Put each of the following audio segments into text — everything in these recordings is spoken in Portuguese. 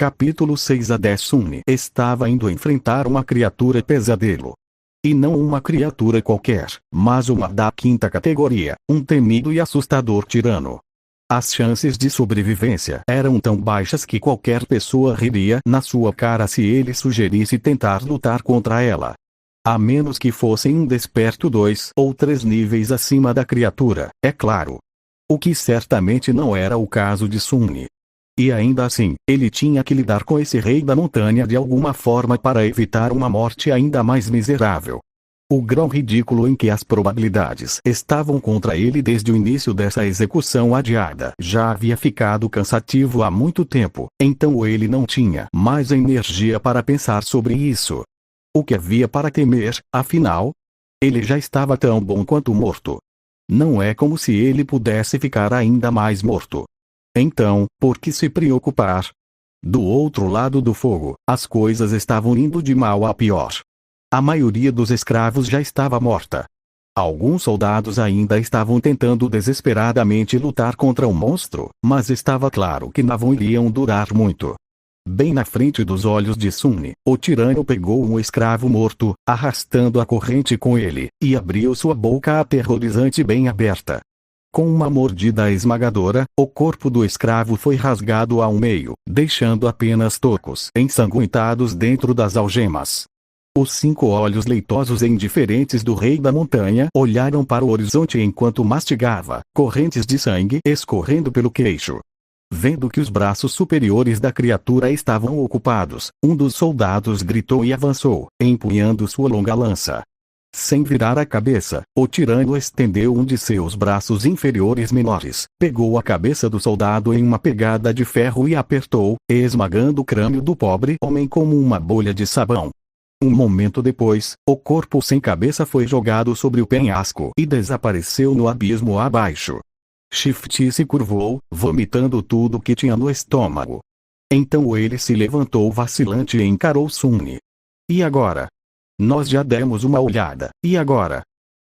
Capítulo 6-10 Sunny estava indo enfrentar uma criatura pesadelo. E não uma criatura qualquer, mas uma da quinta categoria, um temido e assustador tirano. As chances de sobrevivência eram tão baixas que qualquer pessoa riria na sua cara se ele sugerisse tentar lutar contra ela. A menos que fossem um desperto 2 ou 3 níveis acima da criatura, é claro. O que certamente não era o caso de Sunny. E ainda assim, ele tinha que lidar com esse rei da montanha de alguma forma para evitar uma morte ainda mais miserável. O grau ridículo em que as probabilidades estavam contra ele desde o início dessa execução adiada já havia ficado cansativo há muito tempo, então ele não tinha mais energia para pensar sobre isso. O que havia para temer, afinal? Ele já estava tão bom quanto morto. Não é como se ele pudesse ficar ainda mais morto. Então, por que se preocupar? Do outro lado do fogo, as coisas estavam indo de mal a pior. A maioria dos escravos já estava morta. Alguns soldados ainda estavam tentando desesperadamente lutar contra o monstro, mas estava claro que não iriam durar muito. Bem na frente dos olhos de Sunny, o tirano pegou um escravo morto, arrastando a corrente com ele, e abriu sua boca aterrorizante bem aberta. Com uma mordida esmagadora, o corpo do escravo foi rasgado ao meio, deixando apenas tocos ensanguentados dentro das algemas. Os 5 olhos leitosos e indiferentes do rei da montanha olharam para o horizonte enquanto mastigava, correntes de sangue escorrendo pelo queixo. Vendo que os braços superiores da criatura estavam ocupados, um dos soldados gritou e avançou, empunhando sua longa lança. Sem virar a cabeça, o tirano estendeu um de seus braços inferiores menores, pegou a cabeça do soldado em uma pegada de ferro e apertou, esmagando o crânio do pobre homem como uma bolha de sabão. Um momento depois, o corpo sem cabeça foi jogado sobre o penhasco e desapareceu no abismo abaixo. Shift se curvou, vomitando tudo que tinha no estômago. Então ele se levantou vacilante e encarou Sunny. E agora? Nós já demos uma olhada, e agora?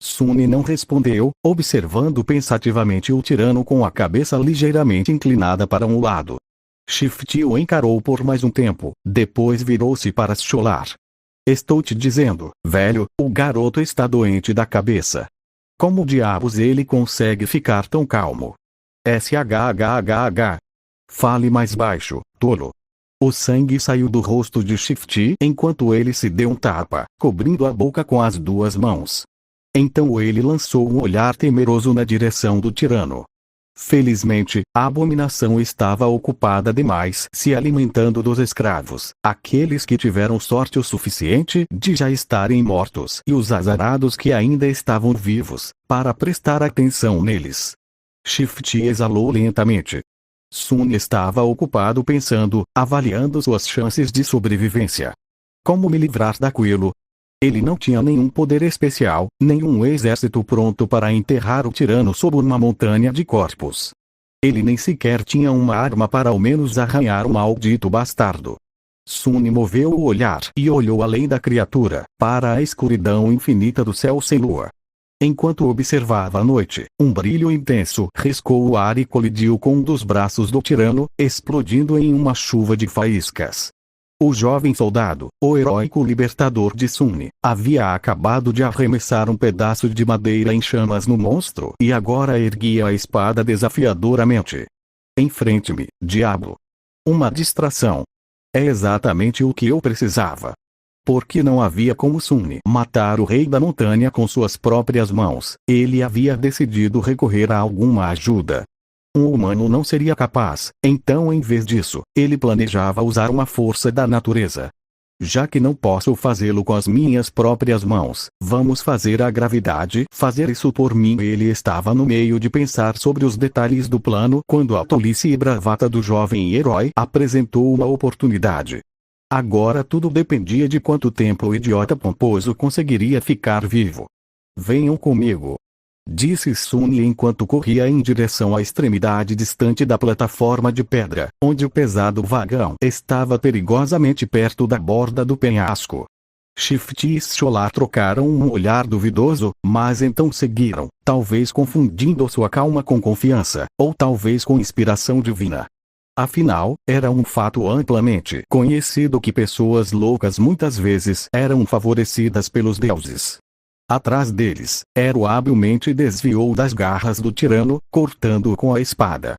Sunny não respondeu, observando pensativamente o tirano com a cabeça ligeiramente inclinada para um lado. Shift o encarou por mais um tempo, depois virou-se para Scholar. Estou te dizendo, velho, o garoto está doente da cabeça. Como diabos ele consegue ficar tão calmo? SHHHH. Fale mais baixo, tolo. O sangue saiu do rosto de Shift enquanto ele se deu um tapa, cobrindo a boca com as 2 mãos. Então ele lançou um olhar temeroso na direção do tirano. Felizmente, a abominação estava ocupada demais se alimentando dos escravos, aqueles que tiveram sorte o suficiente de já estarem mortos e os azarados que ainda estavam vivos, para prestar atenção neles. Shift exalou lentamente. Sunny estava ocupado pensando, avaliando suas chances de sobrevivência. Como me livrar daquilo? Ele não tinha nenhum poder especial, nenhum exército pronto para enterrar o tirano sob uma montanha de corpos. Ele nem sequer tinha uma arma para ao menos arranhar o maldito bastardo. Sunny moveu o olhar e olhou além da criatura, para a escuridão infinita do céu sem lua. Enquanto observava a noite, um brilho intenso riscou o ar e colidiu com um dos braços do tirano, explodindo em uma chuva de faíscas. O jovem soldado, o heróico libertador de Sunny, havia acabado de arremessar um pedaço de madeira em chamas no monstro e agora erguia a espada desafiadoramente. Enfrente-me, diabo! Uma distração. É exatamente o que eu precisava. Porque não havia como Sunny matar o rei da montanha com suas próprias mãos, ele havia decidido recorrer a alguma ajuda. Um humano não seria capaz, então em vez disso, ele planejava usar uma força da natureza. Já que não posso fazê-lo com as minhas próprias mãos, vamos fazer a gravidade fazer isso por mim. Ele estava no meio de pensar sobre os detalhes do plano quando a tolice e bravata do jovem herói apresentou uma oportunidade. Agora tudo dependia de quanto tempo o idiota pomposo conseguiria ficar vivo. Venham comigo, disse Sunny enquanto corria em direção à extremidade distante da plataforma de pedra, onde o pesado vagão estava perigosamente perto da borda do penhasco. Shift e Scholar trocaram um olhar duvidoso, mas então seguiram, talvez confundindo sua calma com confiança, ou talvez com inspiração divina. Afinal, era um fato amplamente conhecido que pessoas loucas muitas vezes eram favorecidas pelos deuses. Atrás deles, Hero habilmente desviou das garras do tirano, cortando-o com a espada.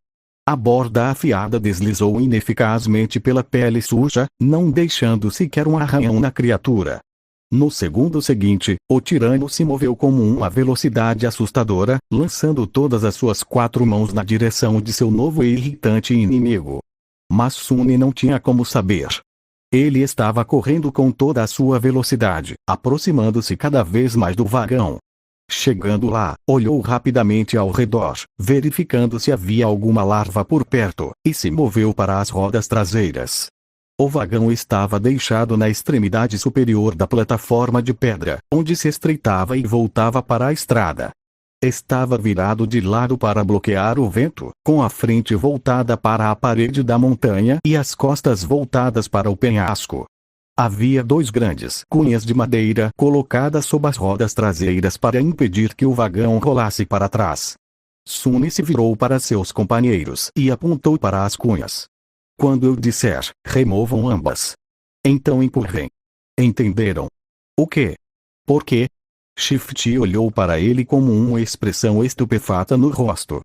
A borda afiada deslizou ineficazmente pela pele suja, não deixando sequer um arranhão na criatura. No segundo seguinte, o tirano se moveu com uma velocidade assustadora, lançando todas as suas 4 mãos na direção de seu novo e irritante inimigo. Mas Sune não tinha como saber. Ele estava correndo com toda a sua velocidade, aproximando-se cada vez mais do vagão. Chegando lá, olhou rapidamente ao redor, verificando se havia alguma larva por perto, e se moveu para as rodas traseiras. O vagão estava deixado na extremidade superior da plataforma de pedra, onde se estreitava e voltava para a estrada. Estava virado de lado para bloquear o vento, com a frente voltada para a parede da montanha e as costas voltadas para o penhasco. Havia 2 grandes cunhas de madeira colocadas sob as rodas traseiras para impedir que o vagão rolasse para trás. Sune se virou para seus companheiros e apontou para as cunhas. Quando eu disser, removam ambas. Então empurrem. Entenderam? O quê? Por quê? Shifty olhou para ele com uma expressão estupefata no rosto.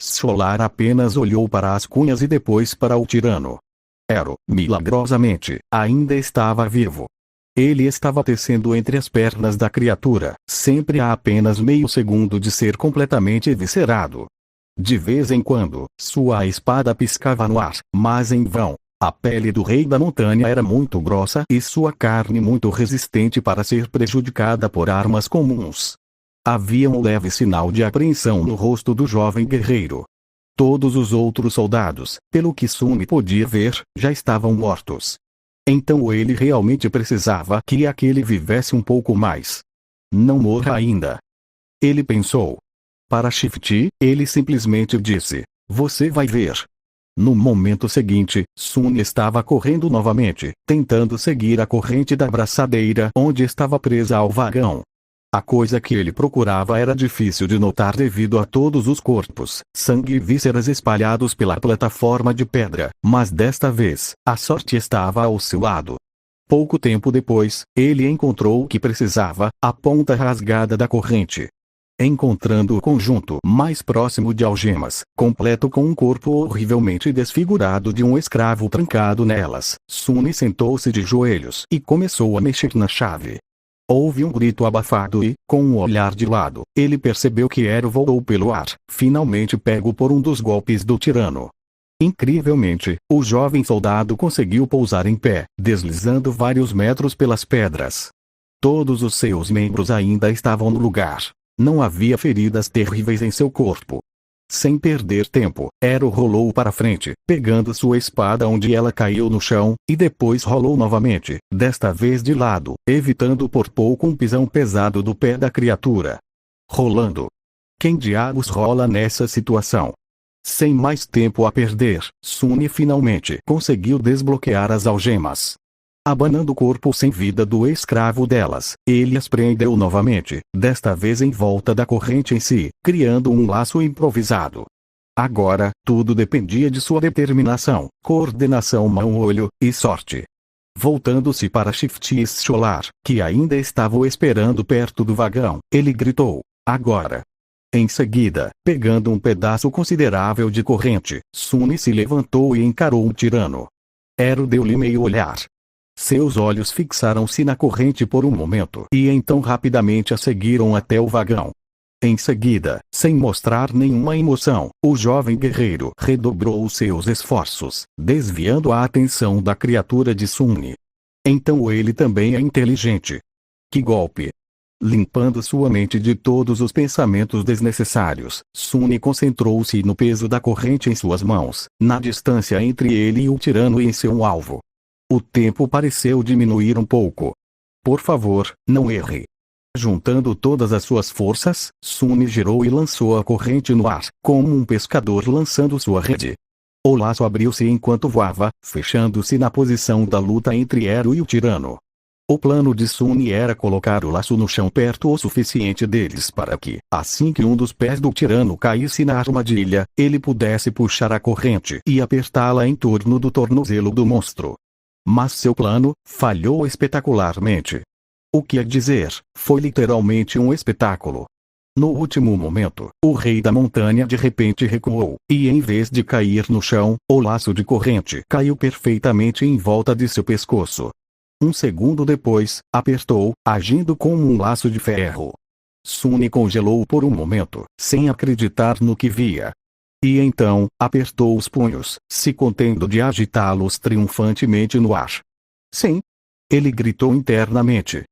Solar apenas olhou para as cunhas e depois para o tirano. Hero, milagrosamente, ainda estava vivo. Ele estava tecendo entre as pernas da criatura, sempre a apenas meio segundo de ser completamente eviscerado. De vez em quando, sua espada piscava no ar, mas em vão. A pele do rei da montanha era muito grossa e sua carne muito resistente para ser prejudicada por armas comuns. Havia um leve sinal de apreensão no rosto do jovem guerreiro. Todos os outros soldados, pelo que Sune podia ver, já estavam mortos. Então ele realmente precisava que aquele vivesse um pouco mais. Não morra ainda. Ele pensou. Para Shifty, ele simplesmente disse, você vai ver. No momento seguinte, Sune estava correndo novamente, tentando seguir a corrente da braçadeira onde estava presa ao vagão. A coisa que ele procurava era difícil de notar devido a todos os corpos, sangue e vísceras espalhados pela plataforma de pedra, mas desta vez, a sorte estava ao seu lado. Pouco tempo depois, ele encontrou o que precisava, a ponta rasgada da corrente. Encontrando o conjunto mais próximo de algemas, completo com um corpo horrivelmente desfigurado de um escravo trancado nelas, Sune sentou-se de joelhos e começou a mexer na chave. Houve um grito abafado e, com um olhar de lado, ele percebeu que Hero voou pelo ar, finalmente pego por um dos golpes do tirano. Incrivelmente, o jovem soldado conseguiu pousar em pé, deslizando vários metros pelas pedras. Todos os seus membros ainda estavam no lugar. Não havia feridas terríveis em seu corpo. Sem perder tempo, Hero rolou para frente, pegando sua espada onde ela caiu no chão, e depois rolou novamente, desta vez de lado, evitando por pouco um pisão pesado do pé da criatura. Rolando. Quem diabos rola nessa situação? Sem mais tempo a perder, Sune finalmente conseguiu desbloquear as algemas. Abanando o corpo sem vida do escravo delas, ele as prendeu novamente, desta vez em volta da corrente em si, criando um laço improvisado. Agora, tudo dependia de sua determinação, coordenação mão-olho, e sorte. Voltando-se para Shifty e Solar, que ainda estavam esperando perto do vagão, ele gritou, agora. Em seguida, pegando um pedaço considerável de corrente, Sune se levantou e encarou o tirano. Hero deu-lhe meio olhar. Seus olhos fixaram-se na corrente por um momento e então rapidamente a seguiram até o vagão. Em seguida, sem mostrar nenhuma emoção, o jovem guerreiro redobrou os seus esforços, desviando a atenção da criatura de Sune. Então ele também é inteligente. Que golpe! Limpando sua mente de todos os pensamentos desnecessários, Sune concentrou-se no peso da corrente em suas mãos, na distância entre ele e o tirano e em seu alvo. O tempo pareceu diminuir um pouco. Por favor, não erre. Juntando todas as suas forças, Sune girou e lançou a corrente no ar, como um pescador lançando sua rede. O laço abriu-se enquanto voava, fechando-se na posição da luta entre Hero e o tirano. O plano de Suni era colocar o laço no chão perto o suficiente deles para que, assim que um dos pés do tirano caísse na armadilha, ele pudesse puxar a corrente e apertá-la em torno do tornozelo do monstro. Mas seu plano falhou espetacularmente. O que é dizer, foi literalmente um espetáculo. No último momento, o rei da montanha de repente recuou, e em vez de cair no chão, o laço de corrente caiu perfeitamente em volta de seu pescoço. Um segundo depois, apertou, agindo como um laço de ferro. Suni congelou por um momento, sem acreditar no que via. E então, apertou os punhos, se contendo de agitá-los triunfantemente no ar. Sim! Ele gritou internamente.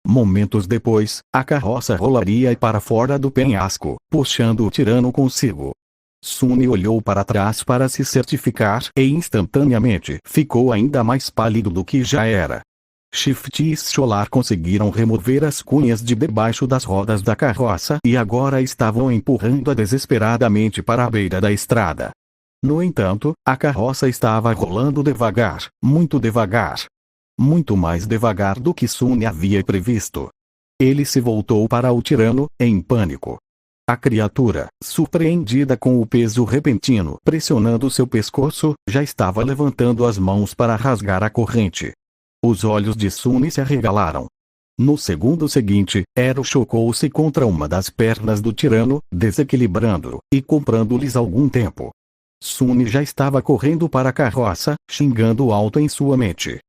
Momentos depois, a carroça rolaria para fora do penhasco, puxando o tirano consigo. Suni olhou para trás para se certificar e instantaneamente ficou ainda mais pálido do que já era. Shift e Scholar conseguiram remover as cunhas de debaixo das rodas da carroça e agora estavam empurrando-a desesperadamente para a beira da estrada. No entanto, a carroça estava rolando devagar, muito devagar. Muito mais devagar do que Suni havia previsto. Ele se voltou para o tirano, em pânico. A criatura, surpreendida com o peso repentino pressionando seu pescoço, já estava levantando as mãos para rasgar a corrente. Os olhos de Suni se arregalaram. No segundo seguinte, Ero chocou-se contra uma das pernas do tirano, desequilibrando-o e comprando-lhes algum tempo. Suni já estava correndo para a carroça, xingando alto em sua mente.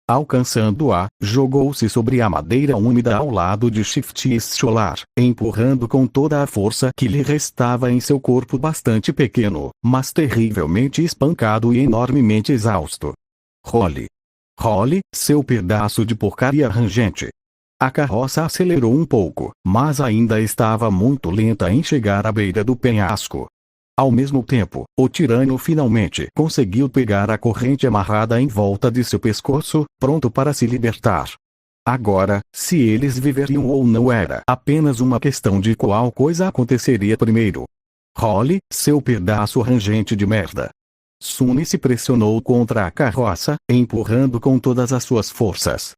Alcançando-a, jogou-se sobre a madeira úmida ao lado de Shift e Scholar, empurrando com toda a força que lhe restava em seu corpo bastante pequeno, mas terrivelmente espancado e enormemente exausto. Role! Role, seu pedaço de porcaria rangente! A carroça acelerou um pouco, mas ainda estava muito lenta em chegar à beira do penhasco. Ao mesmo tempo, o tirano finalmente conseguiu pegar a corrente amarrada em volta de seu pescoço, pronto para se libertar. Agora, se eles viveriam ou não era apenas uma questão de qual coisa aconteceria primeiro. Role, seu pedaço rangente de merda! Suni se pressionou contra a carroça, empurrando com todas as suas forças.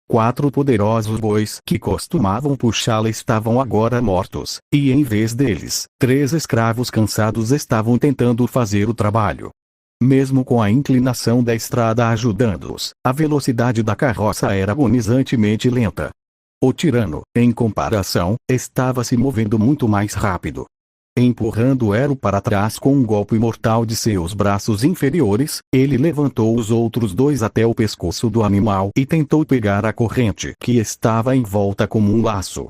4 poderosos bois que costumavam puxá-la estavam agora mortos, e em vez deles, 3 escravos cansados estavam tentando fazer o trabalho. Mesmo com a inclinação da estrada ajudando-os, a velocidade da carroça era agonizantemente lenta. O tirano, em comparação, estava se movendo muito mais rápido. Empurrando Ero para trás com um golpe mortal de seus braços inferiores, ele levantou os outros 2 até o pescoço do animal e tentou pegar a corrente que estava em volta como um laço.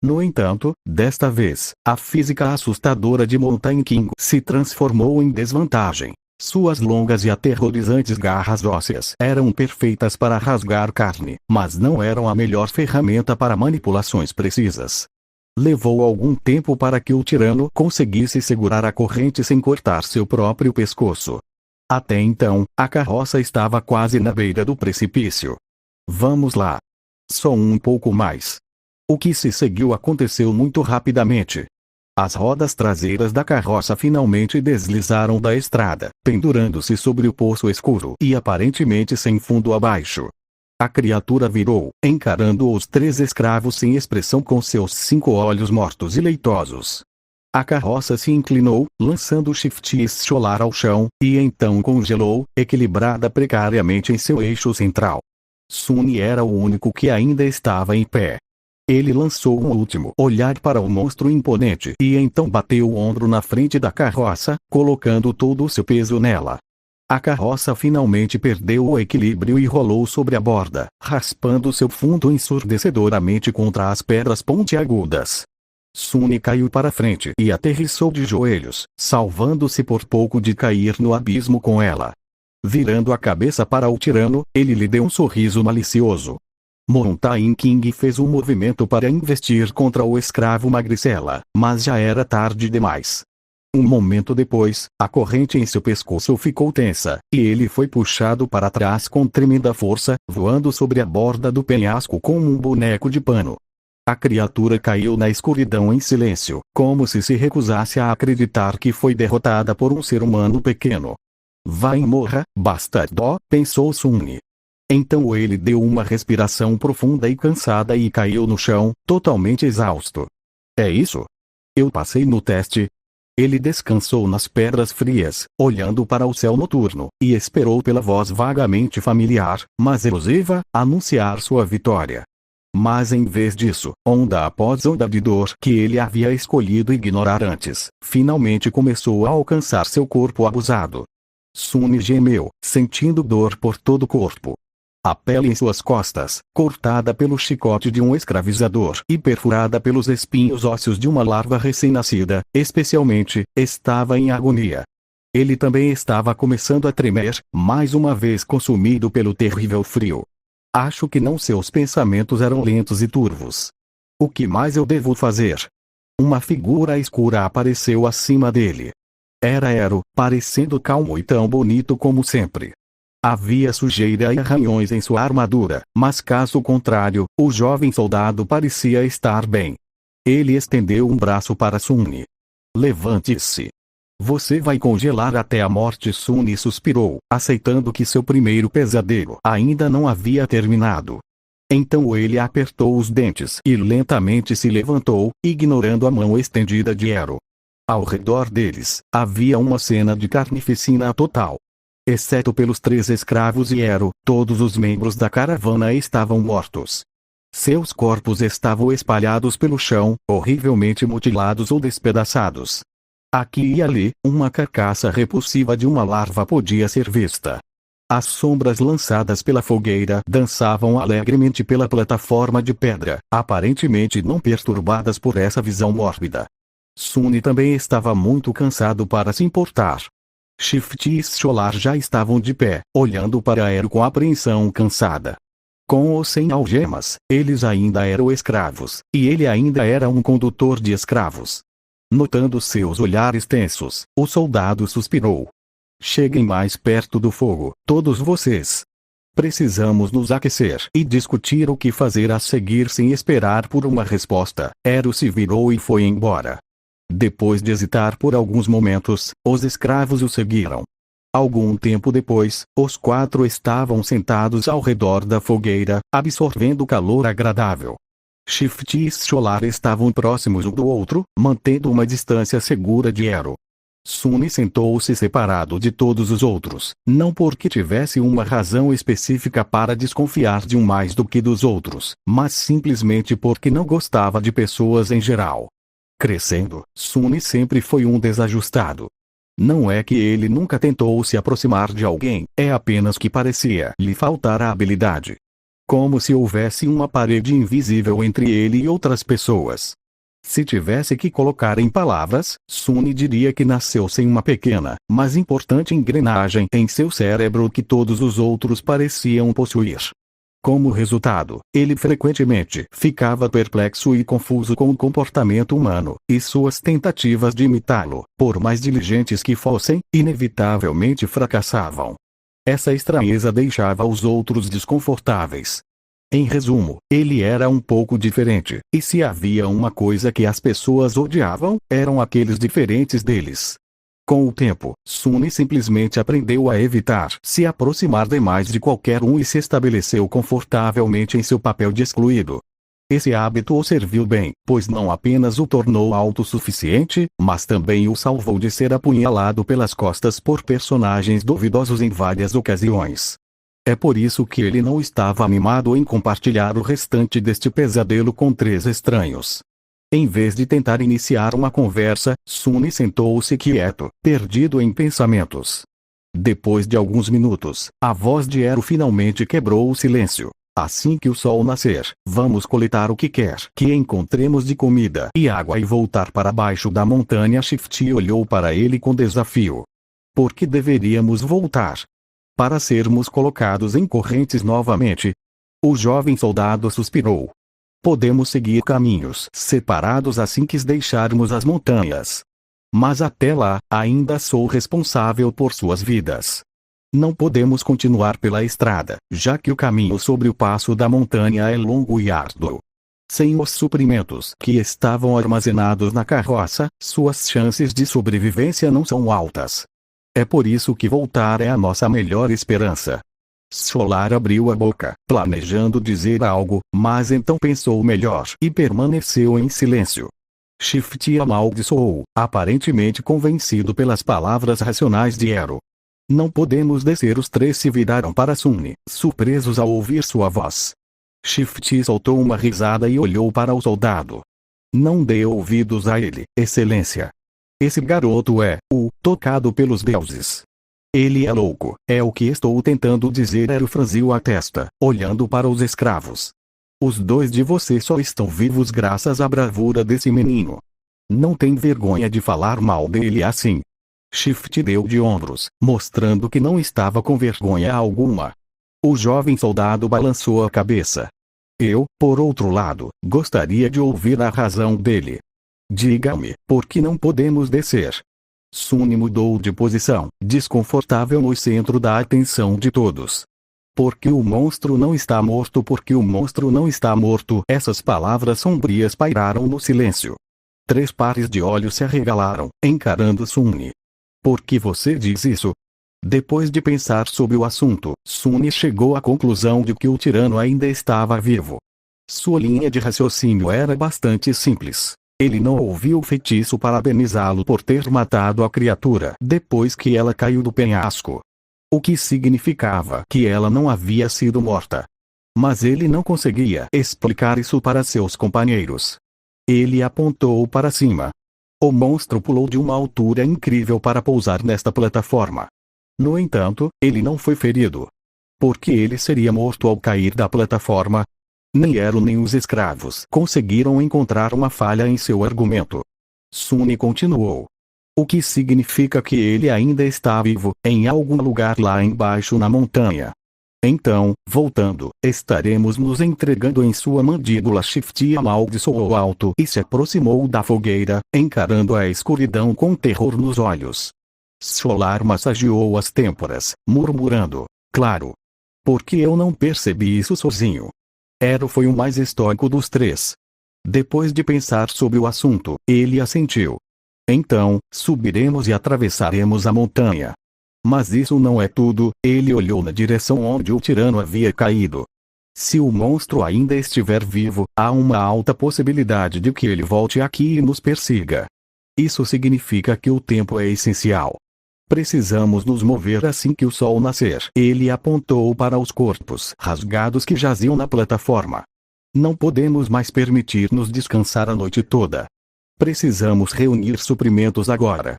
No entanto, desta vez, a física assustadora de Mountain King se transformou em desvantagem. Suas longas e aterrorizantes garras ósseas eram perfeitas para rasgar carne, mas não eram a melhor ferramenta para manipulações precisas. Levou algum tempo para que o tirano conseguisse segurar a corrente sem cortar seu próprio pescoço. Até então, a carroça estava quase na beira do precipício. Vamos lá. Só um pouco mais. O que se seguiu aconteceu muito rapidamente. As rodas traseiras da carroça finalmente deslizaram da estrada, pendurando-se sobre o poço escuro e aparentemente sem fundo abaixo. A criatura virou, encarando os 3 escravos sem expressão com seus 5 olhos mortos e leitosos. A carroça se inclinou, lançando Shift e Scholar ao chão, e então congelou, equilibrada precariamente em seu eixo central. Suni era o único que ainda estava em pé. Ele lançou um último olhar para o monstro imponente e então bateu o ombro na frente da carroça, colocando todo o seu peso nela. A carroça finalmente perdeu o equilíbrio e rolou sobre a borda, raspando seu fundo ensurdecedoramente contra as pedras pontiagudas. Suni caiu para frente e aterrissou de joelhos, salvando-se por pouco de cair no abismo com ela. Virando a cabeça para o tirano, ele lhe deu um sorriso malicioso. Mountain King fez um movimento para investir contra o escravo magricela, mas já era tarde demais. Um momento depois, a corrente em seu pescoço ficou tensa, e ele foi puxado para trás com tremenda força, voando sobre a borda do penhasco como um boneco de pano. A criatura caiu na escuridão em silêncio, como se recusasse a acreditar que foi derrotada por um ser humano pequeno. Vai e morra, bastardo, pensou Suni. Então ele deu uma respiração profunda e cansada e caiu no chão, totalmente exausto. É isso? Eu passei no teste? Ele descansou nas pedras frias, olhando para o céu noturno, e esperou pela voz vagamente familiar, mas elusiva, anunciar sua vitória. Mas em vez disso, onda após onda de dor que ele havia escolhido ignorar antes, finalmente começou a alcançar seu corpo abusado. Sune gemeu, sentindo dor por todo o corpo. A pele em suas costas, cortada pelo chicote de um escravizador e perfurada pelos espinhos ósseos de uma larva recém-nascida, especialmente, estava em agonia. Ele também estava começando a tremer, mais uma vez consumido pelo terrível frio. Acho que não seus pensamentos eram lentos e turvos. O que mais eu devo fazer? Uma figura escura apareceu acima dele. Era Ero, parecendo calmo e tão bonito como sempre. Havia sujeira e arranhões em sua armadura, mas caso contrário, o jovem soldado parecia estar bem. Ele estendeu um braço para Sune. Levante-se. Você vai congelar até a morte. Sune suspirou, aceitando que seu primeiro pesadelo ainda não havia terminado. Então ele apertou os dentes e lentamente se levantou, ignorando a mão estendida de Ero. Ao redor deles, havia uma cena de carnificina total. Exceto pelos 3 escravos e Ero, todos os membros da caravana estavam mortos. Seus corpos estavam espalhados pelo chão, horrivelmente mutilados ou despedaçados. Aqui e ali, uma carcaça repulsiva de uma larva podia ser vista. As sombras lançadas pela fogueira dançavam alegremente pela plataforma de pedra, aparentemente não perturbadas por essa visão mórbida. Sune também estava muito cansado para se importar. Shift e Scholar já estavam de pé, olhando para Ero com apreensão cansada. Com ou sem algemas, eles ainda eram escravos, e ele ainda era um condutor de escravos. Notando seus olhares tensos, o soldado suspirou. Cheguem mais perto do fogo, todos vocês. Precisamos nos aquecer e discutir o que fazer a seguir sem esperar por uma resposta. Ero se virou e foi embora. Depois de hesitar por alguns momentos, os escravos o seguiram. Algum tempo depois, os 4 estavam sentados ao redor da fogueira, absorvendo calor agradável. Shift e Scholar estavam próximos um do outro, mantendo uma distância segura de Ero. Sune sentou-se separado de todos os outros, não porque tivesse uma razão específica para desconfiar de um mais do que dos outros, mas simplesmente porque não gostava de pessoas em geral. Crescendo, Sune sempre foi um desajustado. Não é que ele nunca tentou se aproximar de alguém, é apenas que parecia lhe faltar a habilidade. Como se houvesse uma parede invisível entre ele e outras pessoas. Se tivesse que colocar em palavras, Sune diria que nasceu sem uma pequena, mas importante engrenagem em seu cérebro que todos os outros pareciam possuir. Como resultado, ele frequentemente ficava perplexo e confuso com o comportamento humano, e suas tentativas de imitá-lo, por mais diligentes que fossem, inevitavelmente fracassavam. Essa estranheza deixava os outros desconfortáveis. Em resumo, ele era um pouco diferente, e se havia uma coisa que as pessoas odiavam, eram aqueles diferentes deles. Com o tempo, Sune simplesmente aprendeu a evitar se aproximar demais de qualquer um e se estabeleceu confortavelmente em seu papel de excluído. Esse hábito o serviu bem, pois não apenas o tornou autossuficiente, mas também o salvou de ser apunhalado pelas costas por personagens duvidosos em várias ocasiões. É por isso que ele não estava animado em compartilhar o restante deste pesadelo com 3 estranhos. Em vez de tentar iniciar uma conversa, Sune sentou-se quieto, perdido em pensamentos. Depois de alguns minutos, a voz de Ero finalmente quebrou o silêncio. Assim que o sol nascer, vamos coletar o que quer que encontremos de comida e água e voltar para baixo da montanha. Shift olhou para ele com desafio. Por que deveríamos voltar? Para sermos colocados em correntes novamente? O jovem soldado suspirou. Podemos seguir caminhos separados assim que deixarmos as montanhas. Mas até lá, ainda sou responsável por suas vidas. Não podemos continuar pela estrada, já que o caminho sobre o passo da montanha é longo e árduo. Sem os suprimentos que estavam armazenados na carroça, suas chances de sobrevivência não são altas. É por isso que voltar é a nossa melhor esperança. Solar abriu a boca, planejando dizer algo, mas então pensou melhor e permaneceu em silêncio. Shift amaldiçoou, aparentemente convencido pelas palavras racionais de Ero. Não podemos descer. Os três se viraram para Sunny, surpresos ao ouvir sua voz. Shift soltou uma risada e olhou para o soldado. Não dê ouvidos a ele, excelência. Esse garoto é o tocado pelos deuses. Ele é louco, é o que estou tentando dizer. Ero franziu a testa, olhando para os escravos. Os dois de vocês só estão vivos graças à bravura desse menino. Não tem vergonha de falar mal dele assim. Shift deu de ombros, mostrando que não estava com vergonha alguma. O jovem soldado balançou a cabeça. Eu, por outro lado, gostaria de ouvir a razão dele. Diga-me, por que não podemos descer? Sunny mudou de posição, desconfortável no centro da atenção de todos. Porque o monstro não está morto. Porque o monstro não está morto. Essas palavras sombrias pairaram no silêncio. 3 pares de olhos se arregalaram, encarando Sunny. Por que você diz isso? Depois de pensar sobre o assunto, Sunny chegou à conclusão de que o tirano ainda estava vivo. Sua linha de raciocínio era bastante simples. Ele não ouviu o feitiço parabenizá-lo por ter matado a criatura depois que ela caiu do penhasco. O que significava que ela não havia sido morta. Mas ele não conseguia explicar isso para seus companheiros. Ele apontou para cima. O monstro pulou de uma altura incrível para pousar nesta plataforma. No entanto, ele não foi ferido. Por que ele seria morto ao cair da plataforma? Nem Ero nem os escravos conseguiram encontrar uma falha em seu argumento. Sunny continuou. O que significa que ele ainda está vivo, em algum lugar lá embaixo na montanha. Então, voltando, estaremos nos entregando em sua mandíbula. Shift amaldiçoou alto e se aproximou da fogueira, encarando a escuridão com terror nos olhos. Solar massageou as têmporas, murmurando, claro. Por que eu não percebi isso sozinho? Ero foi o mais estoico dos três. Depois de pensar sobre o assunto, ele assentiu. Então, subiremos e atravessaremos a montanha. Mas isso não é tudo. Ele olhou na direção onde o tirano havia caído. Se o monstro ainda estiver vivo, há uma alta possibilidade de que ele volte aqui e nos persiga. Isso significa que o tempo é essencial. Precisamos nos mover assim que o sol nascer. Ele apontou para os corpos rasgados que jaziam na plataforma. Não podemos mais permitir-nos descansar a noite toda. Precisamos reunir suprimentos agora.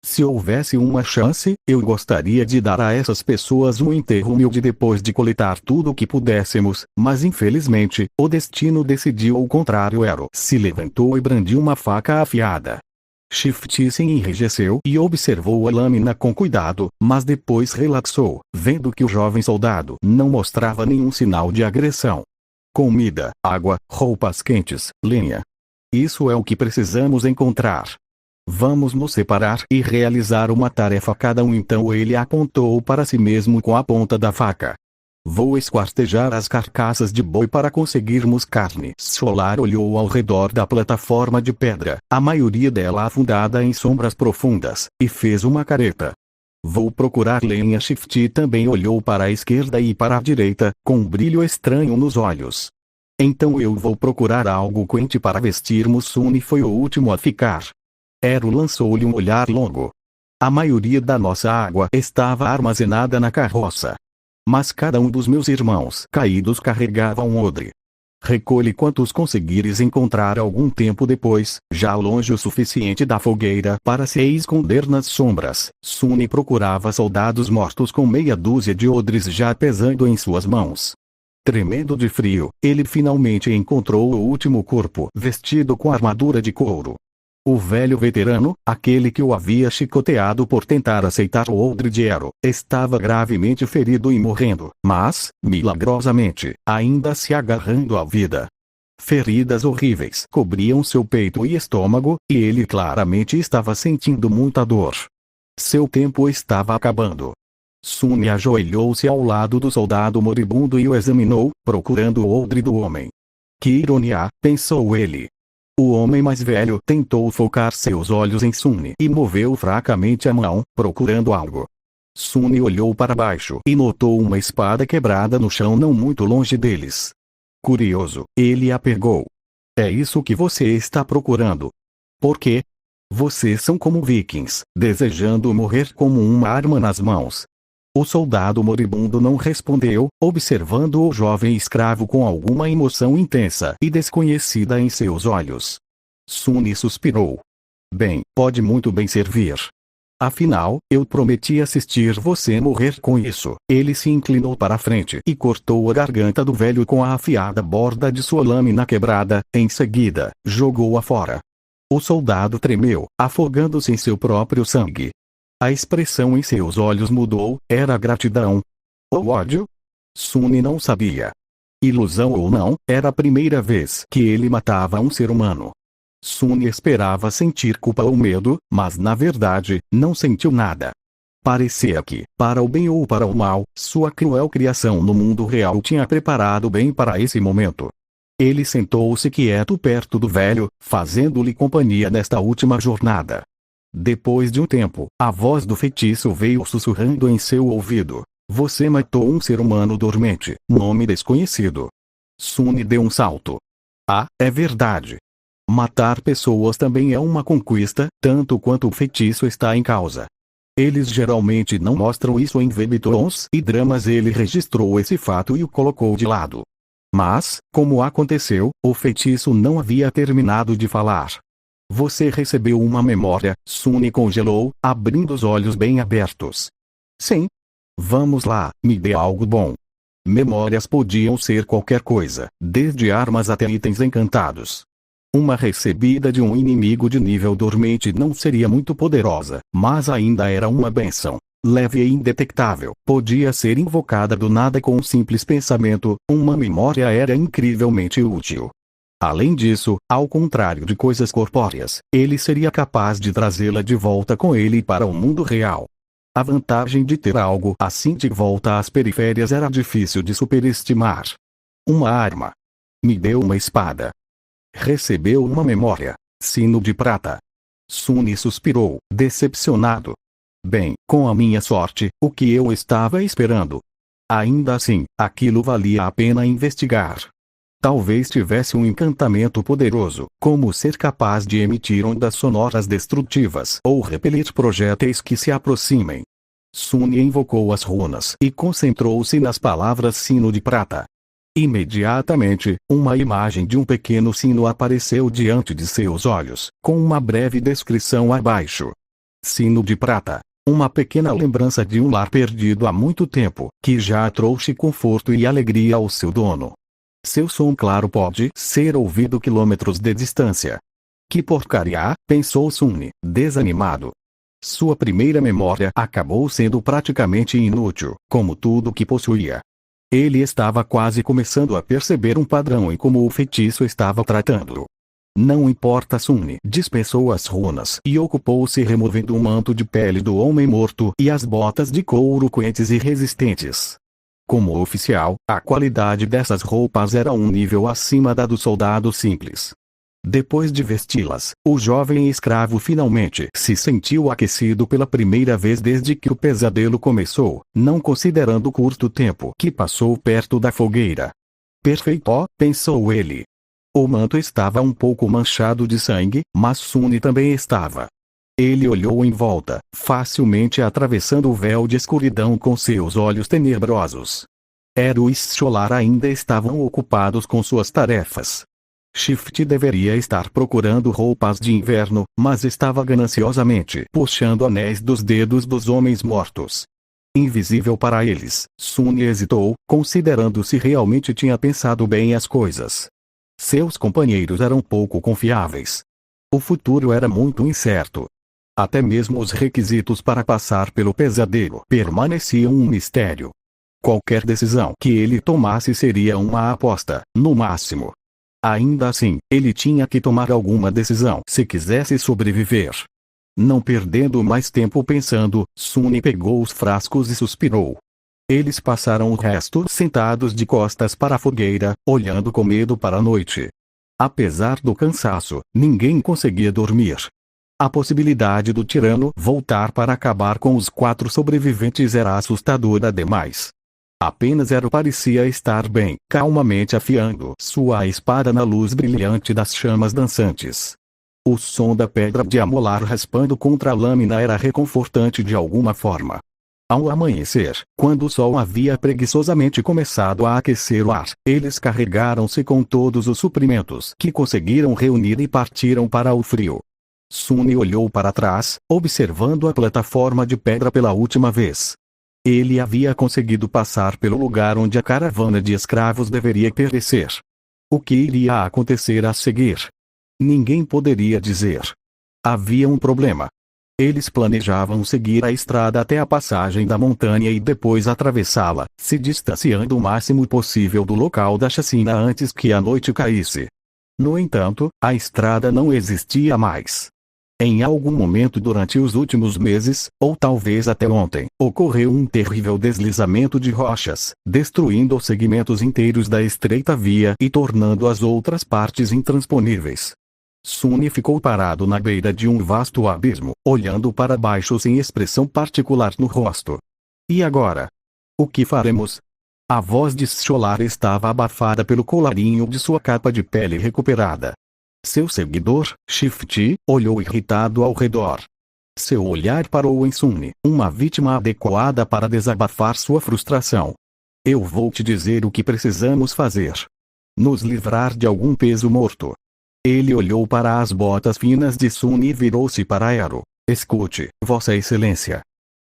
Se houvesse uma chance, eu gostaria de dar a essas pessoas um enterro humilde depois de coletar tudo o que pudéssemos, mas infelizmente, o destino decidiu o contrário. Ero se levantou e brandiu uma faca afiada. Shift se enrijeceu e observou a lâmina com cuidado, mas depois relaxou, vendo que o jovem soldado não mostrava nenhum sinal de agressão. Comida, água, roupas quentes, lenha. Isso é o que precisamos encontrar. Vamos nos separar e realizar uma tarefa cada um. Então ele apontou para si mesmo com a ponta da faca. Vou esquartejar as carcaças de boi para conseguirmos carne. Solar olhou ao redor da plataforma de pedra, a maioria dela afundada em sombras profundas, e fez uma careta. Vou procurar lenha. Shift também olhou para a esquerda e para a direita, com um brilho estranho nos olhos. Então eu vou procurar algo quente para vestirmos. Sunny foi o último a ficar. Ero lançou-lhe um olhar longo. A maioria da nossa água estava armazenada na carroça. Mas cada um dos meus irmãos caídos carregava um odre. Recolhe quantos conseguires encontrar. Algum tempo depois, já longe o suficiente da fogueira para se esconder nas sombras, Sunny procurava soldados mortos com meia dúzia de odres já pesando em suas mãos. Tremendo de frio, ele finalmente encontrou o último corpo vestido com armadura de couro. O velho veterano, aquele que o havia chicoteado por tentar aceitar o odre de Ero, estava gravemente ferido e morrendo, mas, milagrosamente, ainda se agarrando à vida. Feridas horríveis cobriam seu peito e estômago, e ele claramente estava sentindo muita dor. Seu tempo estava acabando. Sunny ajoelhou-se ao lado do soldado moribundo e o examinou, procurando o odre do homem. Que ironia, pensou ele. O homem mais velho tentou focar seus olhos em Sunny e moveu fracamente a mão, procurando algo. Suni olhou para baixo e notou uma espada quebrada no chão não muito longe deles. Curioso, ele a pegou. É isso que você está procurando? Por quê? Vocês são como vikings, desejando morrer como uma arma nas mãos. O soldado moribundo não respondeu, observando o jovem escravo com alguma emoção intensa e desconhecida em seus olhos. Suni suspirou. Bem, pode muito bem servir. Afinal, eu prometi assistir você morrer com isso. Ele se inclinou para a frente e cortou a garganta do velho com a afiada borda de sua lâmina quebrada, em seguida, jogou-a fora. O soldado tremeu, afogando-se em seu próprio sangue. A expressão em seus olhos mudou, era gratidão. Ou ódio? Suni não sabia. Ilusão ou não, era a primeira vez que ele matava um ser humano. Suni esperava sentir culpa ou medo, mas na verdade, não sentiu nada. Parecia que, para o bem ou para o mal, sua cruel criação no mundo real tinha preparado bem para esse momento. Ele sentou-se quieto perto do velho, fazendo-lhe companhia nesta última jornada. Depois de um tempo, a voz do feitiço veio sussurrando em seu ouvido. Você matou um ser humano dormente, nome desconhecido. Suni deu um salto. Ah, é verdade. Matar pessoas também é uma conquista, tanto quanto o feitiço está em causa. Eles geralmente não mostram isso em webtoons e dramas. Ele registrou esse fato e o colocou de lado. Mas, como aconteceu, o feitiço não havia terminado de falar. Você recebeu uma memória, Suni congelou, abrindo os olhos bem abertos. Sim. Vamos lá, me dê algo bom. Memórias podiam ser qualquer coisa, desde armas até itens encantados. Uma recebida de um inimigo de nível dormente não seria muito poderosa, mas ainda era uma bênção. Leve e indetectável, podia ser invocada do nada com um simples pensamento, uma memória era incrivelmente útil. Além disso, ao contrário de coisas corpóreas, ele seria capaz de trazê-la de volta com ele para o mundo real. A vantagem de ter algo assim de volta às periférias era difícil de superestimar. Uma arma. Me deu uma espada. Recebeu uma memória. Sino de prata. Suni suspirou, decepcionado. Bem, com a minha sorte, o que eu estava esperando. Ainda assim, aquilo valia a pena investigar. Talvez tivesse um encantamento poderoso, como ser capaz de emitir ondas sonoras destrutivas ou repelir projéteis que se aproximem. Suni invocou as runas e concentrou-se nas palavras sino de prata. Imediatamente, uma imagem de um pequeno sino apareceu diante de seus olhos, com uma breve descrição abaixo. Sino de prata. Uma pequena lembrança de um lar perdido há muito tempo, que já trouxe conforto e alegria ao seu dono. Seu som claro pode ser ouvido quilômetros de distância. Que porcaria, pensou Suni, desanimado. Sua primeira memória acabou sendo praticamente inútil, como tudo que possuía. Ele estava quase começando a perceber um padrão em como o feitiço estava tratando-o. Não importa, Suni dispensou as runas e ocupou-se removendo o manto de pele do homem morto e as botas de couro quentes e resistentes. Como oficial, a qualidade dessas roupas era um nível acima da do soldado simples. Depois de vesti-las, o jovem escravo finalmente se sentiu aquecido pela primeira vez desde que o pesadelo começou, não considerando o curto tempo que passou perto da fogueira. Perfeito, pensou ele. O manto estava um pouco manchado de sangue, mas Suni também estava. Ele olhou em volta, facilmente atravessando o véu de escuridão com seus olhos tenebrosos. Eru e Scholar ainda estavam ocupados com suas tarefas. Shift deveria estar procurando roupas de inverno, mas estava gananciosamente puxando anéis dos dedos dos homens mortos. Invisível para eles, Suni hesitou, considerando se realmente tinha pensado bem as coisas. Seus companheiros eram pouco confiáveis. O futuro era muito incerto. Até mesmo os requisitos para passar pelo pesadelo permaneciam um mistério. Qualquer decisão que ele tomasse seria uma aposta, no máximo. Ainda assim, ele tinha que tomar alguma decisão se quisesse sobreviver. Não perdendo mais tempo pensando, Suni pegou os frascos e suspirou. Eles passaram o resto sentados de costas para a fogueira, olhando com medo para a noite. Apesar do cansaço, ninguém conseguia dormir. A possibilidade do tirano voltar para acabar com os 4 sobreviventes era assustadora demais. Apenas Ero parecia estar bem, calmamente afiando sua espada na luz brilhante das chamas dançantes. O som da pedra de amolar raspando contra a lâmina era reconfortante de alguma forma. Ao amanhecer, quando o sol havia preguiçosamente começado a aquecer o ar, eles carregaram-se com todos os suprimentos que conseguiram reunir e partiram para o frio. Sunny olhou para trás, observando a plataforma de pedra pela última vez. Ele havia conseguido passar pelo lugar onde a caravana de escravos deveria perecer. O que iria acontecer a seguir? Ninguém poderia dizer. Havia um problema. Eles planejavam seguir a estrada até a passagem da montanha e depois atravessá-la, se distanciando o máximo possível do local da chacina antes que a noite caísse. No entanto, a estrada não existia mais. Em algum momento durante os últimos meses, ou talvez até ontem, ocorreu um terrível deslizamento de rochas, destruindo segmentos inteiros da estreita via e tornando as outras partes intransponíveis. Sunny ficou parado na beira de um vasto abismo, olhando para baixo sem expressão particular no rosto. E agora? O que faremos? A voz de Scholar estava abafada pelo colarinho de sua capa de pele recuperada. Seu seguidor, Shifty, olhou irritado ao redor. Seu olhar parou em Sunny, uma vítima adequada para desabafar sua frustração. Eu vou te dizer o que precisamos fazer. Nos livrar de algum peso morto. Ele olhou para as botas finas de Sunny e virou-se para Ero. Escute, Vossa Excelência.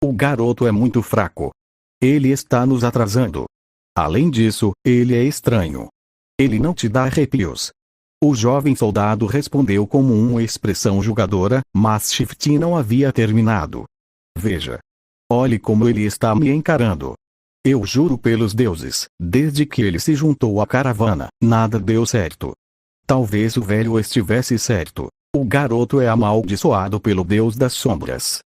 O garoto é muito fraco. Ele está nos atrasando. Além disso, ele é estranho. Ele não te dá arrepios. O jovem soldado respondeu como uma expressão julgadora, mas Shifty não havia terminado. Veja. Olhe como ele está me encarando. Eu juro pelos deuses, desde que ele se juntou à caravana, nada deu certo. Talvez o velho estivesse certo. O garoto é amaldiçoado pelo deus das sombras.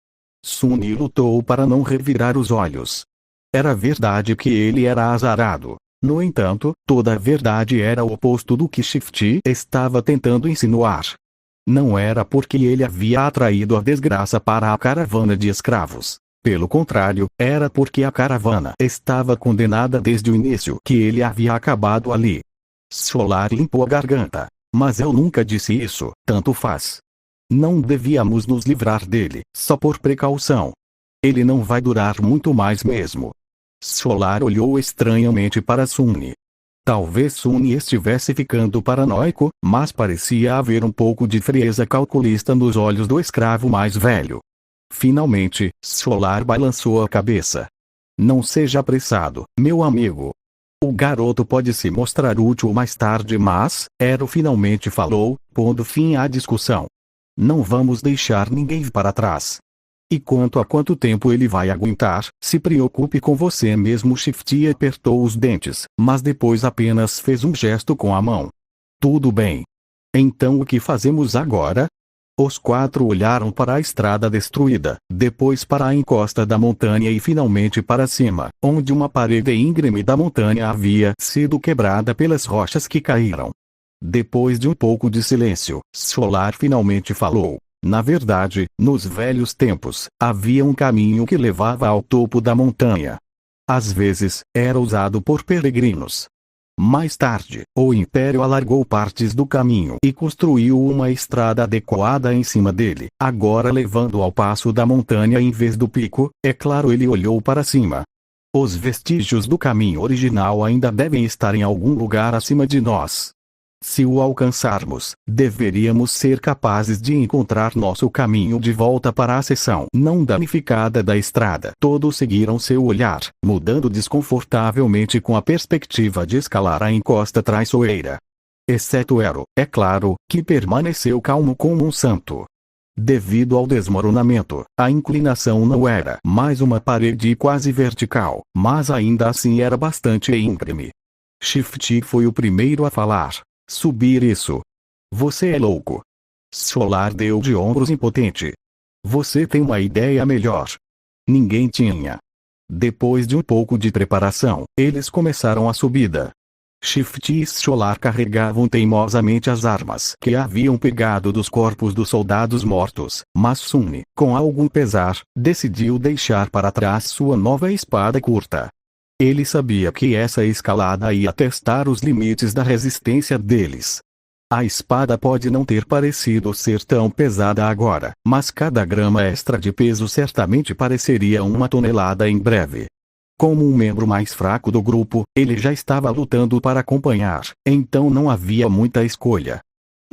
Sunny lutou para não revirar os olhos. Era verdade que ele era azarado. No entanto, toda a verdade era o oposto do que Shifty estava tentando insinuar. Não era porque ele havia atraído a desgraça para a caravana de escravos. Pelo contrário, era porque a caravana estava condenada desde o início que ele havia acabado ali. Scholar limpou a garganta. Mas eu nunca disse isso, tanto faz. Não devíamos nos livrar dele, só por precaução. Ele não vai durar muito mais mesmo. Scholar olhou estranhamente para Sunny. Talvez Sunny estivesse ficando paranoico, mas parecia haver um pouco de frieza calculista nos olhos do escravo mais velho. Finalmente, Scholar balançou a cabeça. Não seja apressado, meu amigo. O garoto pode se mostrar útil mais tarde, mas, Ero finalmente falou, pondo fim à discussão. Não vamos deixar ninguém para trás. E quanto a quanto tempo ele vai aguentar, se preocupe com você mesmo. Shifty apertou os dentes, mas depois apenas fez um gesto com a mão. Tudo bem. Então o que fazemos agora? Os 4 olharam para a estrada destruída, depois para a encosta da montanha e finalmente para cima, onde uma parede íngreme da montanha havia sido quebrada pelas rochas que caíram. Depois de um pouco de silêncio, Scholar finalmente falou. Na verdade, nos velhos tempos, havia um caminho que levava ao topo da montanha. Às vezes, era usado por peregrinos. Mais tarde, o Império alargou partes do caminho e construiu uma estrada adequada em cima dele, agora levando ao passo da montanha em vez do pico. É claro, ele olhou para cima. Os vestígios do caminho original ainda devem estar em algum lugar acima de nós. Se o alcançarmos, deveríamos ser capazes de encontrar nosso caminho de volta para a seção não danificada da estrada. Todos seguiram seu olhar, mudando desconfortavelmente com a perspectiva de escalar a encosta traiçoeira. Exceto Ero, é claro, que permaneceu calmo como um santo. Devido ao desmoronamento, a inclinação não era mais uma parede quase vertical, mas ainda assim era bastante íngreme. Shifty foi o primeiro a falar. Subir isso. Você é louco. Scholar deu de ombros impotente. Você tem uma ideia melhor. Ninguém tinha. Depois de um pouco de preparação, eles começaram a subida. Shift e Scholar carregavam teimosamente as armas que haviam pegado dos corpos dos soldados mortos, mas Sunny, com algum pesar, decidiu deixar para trás sua nova espada curta. Ele sabia que essa escalada ia testar os limites da resistência deles. A espada pode não ter parecido ser tão pesada agora, mas cada grama extra de peso certamente pareceria uma tonelada em breve. Como um membro mais fraco do grupo, ele já estava lutando para acompanhar, então não havia muita escolha.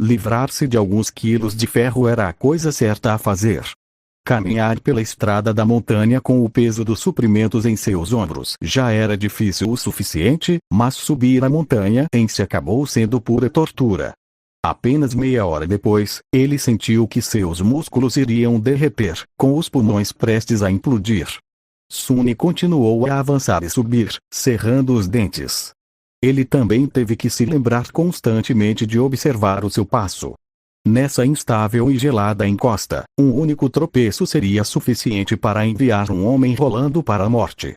Livrar-se de alguns quilos de ferro era a coisa certa a fazer. Caminhar pela estrada da montanha com o peso dos suprimentos em seus ombros já era difícil o suficiente, mas subir a montanha em si acabou sendo pura tortura. Apenas meia hora depois, ele sentiu que seus músculos iriam derreter, com os pulmões prestes a implodir. Sunny continuou a avançar e subir, cerrando os dentes. Ele também teve que se lembrar constantemente de observar o seu passo. Nessa instável e gelada encosta, um único tropeço seria suficiente para enviar um homem rolando para a morte.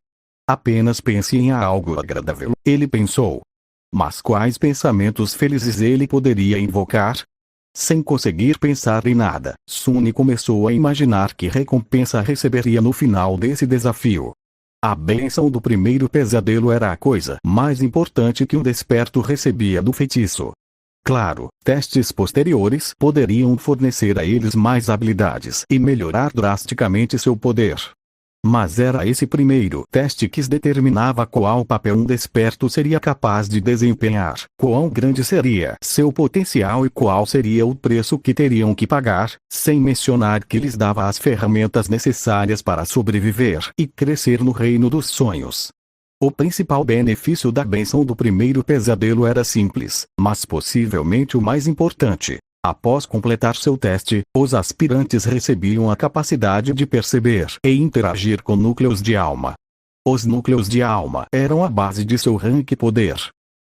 Apenas pense em algo agradável, ele pensou. Mas quais pensamentos felizes ele poderia invocar? Sem conseguir pensar em nada, Sunny começou a imaginar que recompensa receberia no final desse desafio. A bênção do primeiro pesadelo era a coisa mais importante que um desperto recebia do feitiço. Claro, testes posteriores poderiam fornecer a eles mais habilidades e melhorar drasticamente seu poder. Mas era esse primeiro teste que determinava qual papel um desperto seria capaz de desempenhar, quão grande seria seu potencial e qual seria o preço que teriam que pagar, sem mencionar que lhes dava as ferramentas necessárias para sobreviver e crescer no reino dos sonhos. O principal benefício da bênção do primeiro pesadelo era simples, mas possivelmente o mais importante. Após completar seu teste, os aspirantes recebiam a capacidade de perceber e interagir com núcleos de alma. Os núcleos de alma eram a base de seu rank poder.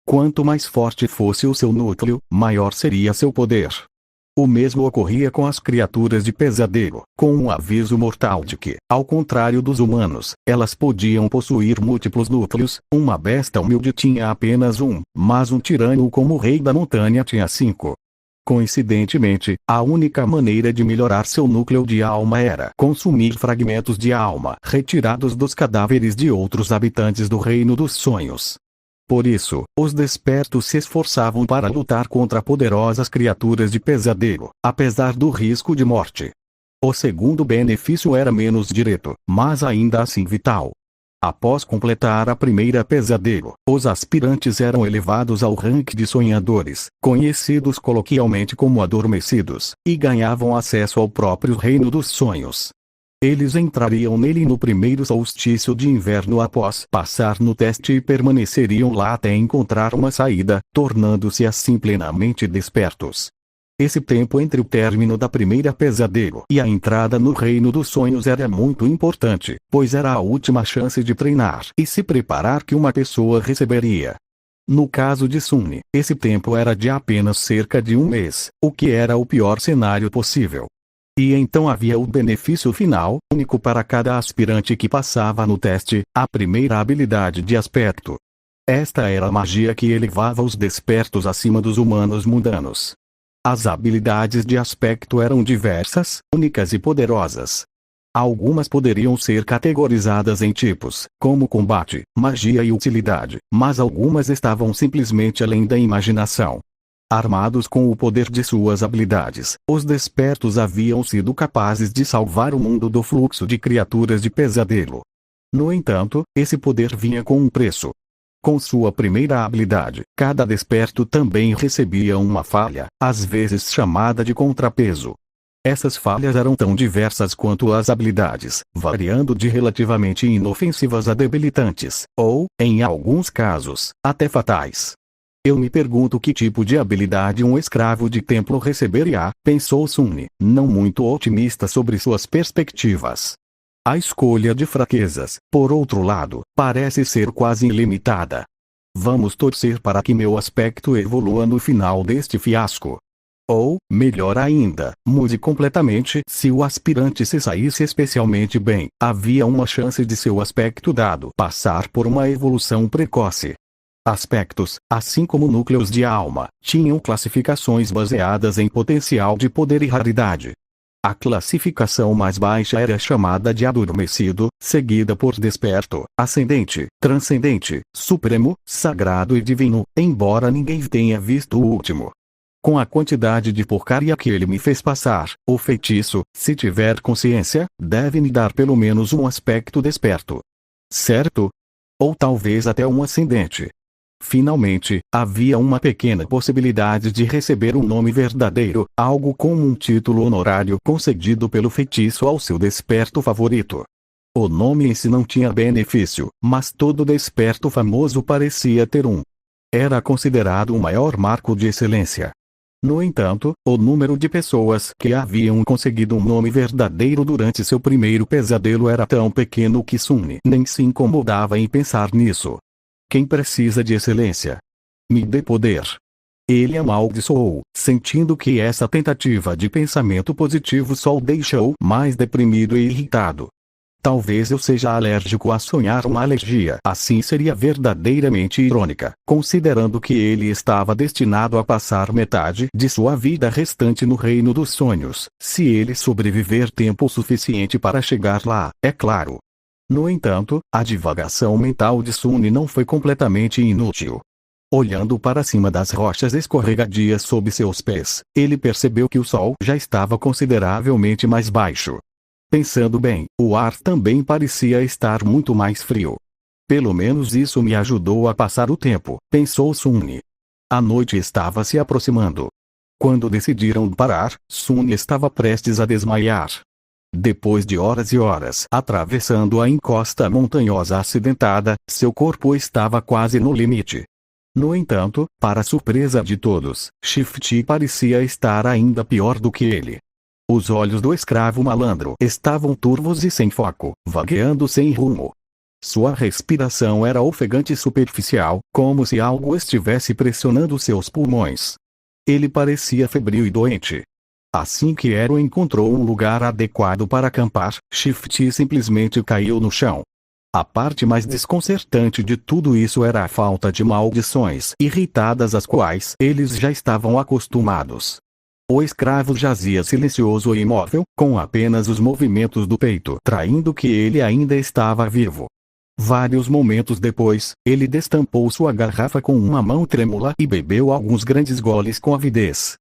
Quanto mais forte fosse o seu núcleo, maior seria seu poder. O mesmo ocorria com as criaturas de pesadelo, com um aviso mortal de que, ao contrário dos humanos, elas podiam possuir múltiplos núcleos. Uma besta humilde tinha apenas um, mas um tirano como o rei da montanha tinha 5. Coincidentemente, a única maneira de melhorar seu núcleo de alma era consumir fragmentos de alma retirados dos cadáveres de outros habitantes do reino dos sonhos. Por isso, os despertos se esforçavam para lutar contra poderosas criaturas de pesadelo, apesar do risco de morte. O segundo benefício era menos direto, mas ainda assim vital. Após completar a primeira pesadelo, os aspirantes eram elevados ao rank de sonhadores, conhecidos coloquialmente como adormecidos, e ganhavam acesso ao próprio reino dos sonhos. Eles entrariam nele no primeiro solstício de inverno após passar no teste e permaneceriam lá até encontrar uma saída, tornando-se assim plenamente despertos. Esse tempo entre o término da primeira pesadelo e a entrada no reino dos sonhos era muito importante, pois era a última chance de treinar e se preparar que uma pessoa receberia. No caso de Sunny, esse tempo era de apenas cerca de um mês, o que era o pior cenário possível. E então havia o benefício final, único para cada aspirante que passava no teste, a primeira habilidade de aspecto. Esta era a magia que elevava os despertos acima dos humanos mundanos. As habilidades de aspecto eram diversas, únicas e poderosas. Algumas poderiam ser categorizadas em tipos, como combate, magia e utilidade, mas algumas estavam simplesmente além da imaginação. Armados com o poder de suas habilidades, os despertos haviam sido capazes de salvar o mundo do fluxo de criaturas de pesadelo. No entanto, esse poder vinha com um preço. Com sua primeira habilidade, cada desperto também recebia uma falha, às vezes chamada de contrapeso. Essas falhas eram tão diversas quanto as habilidades, variando de relativamente inofensivas a debilitantes, ou, em alguns casos, até fatais. Eu me pergunto que tipo de habilidade um escravo de templo receberia, pensou Sunny, não muito otimista sobre suas perspectivas. A escolha de fraquezas, por outro lado, parece ser quase ilimitada. Vamos torcer para que meu aspecto evolua no final deste fiasco. Ou, melhor ainda, mude completamente. Se o aspirante se saísse especialmente bem, havia uma chance de seu aspecto dado passar por uma evolução precoce. Aspectos, assim como núcleos de alma, tinham classificações baseadas em potencial de poder e raridade. A classificação mais baixa era chamada de adormecido, seguida por desperto, ascendente, transcendente, supremo, sagrado e divino, embora ninguém tenha visto o último. Com a quantidade de porcaria que ele me fez passar, o feitiço, se tiver consciência, deve me dar pelo menos um aspecto desperto. Certo? Ou talvez até um ascendente. Finalmente, havia uma pequena possibilidade de receber um nome verdadeiro, algo como um título honorário concedido pelo feitiço ao seu desperto favorito. O nome em si não tinha benefício, mas todo desperto famoso parecia ter um. Era considerado o maior marco de excelência. No entanto, o número de pessoas que haviam conseguido um nome verdadeiro durante seu primeiro pesadelo era tão pequeno que Sunny nem se incomodava em pensar nisso. Quem precisa de excelência? Me dê poder. Ele amaldiçoou, sentindo que essa tentativa de pensamento positivo só o deixou mais deprimido e irritado. Talvez eu seja alérgico a sonhar uma alergia. Assim seria verdadeiramente irônica, considerando que ele estava destinado a passar metade de sua vida restante no reino dos sonhos, se ele sobreviver tempo suficiente para chegar lá, é claro. No entanto, a divagação mental de Sunny não foi completamente inútil. Olhando para cima das rochas escorregadias sob seus pés, ele percebeu que o sol já estava consideravelmente mais baixo. Pensando bem, o ar também parecia estar muito mais frio. Pelo menos isso me ajudou a passar o tempo, pensou Sunny. A noite estava se aproximando. Quando decidiram parar, Sunny estava prestes a desmaiar. Depois de horas e horas atravessando a encosta montanhosa acidentada, seu corpo estava quase no limite. No entanto, para surpresa de todos, Shifty parecia estar ainda pior do que ele. Os olhos do escravo malandro estavam turvos e sem foco, vagueando sem rumo. Sua respiração era ofegante e superficial, como se algo estivesse pressionando seus pulmões. Ele parecia febril e doente. Assim que Ero encontrou um lugar adequado para acampar, Shifty simplesmente caiu no chão. A parte mais desconcertante de tudo isso era a falta de maldições irritadas às quais eles já estavam acostumados. O escravo jazia silencioso e imóvel, com apenas os movimentos do peito traindo que ele ainda estava vivo. Vários momentos depois, ele destampou sua garrafa com uma mão trêmula e bebeu alguns grandes goles com avidez.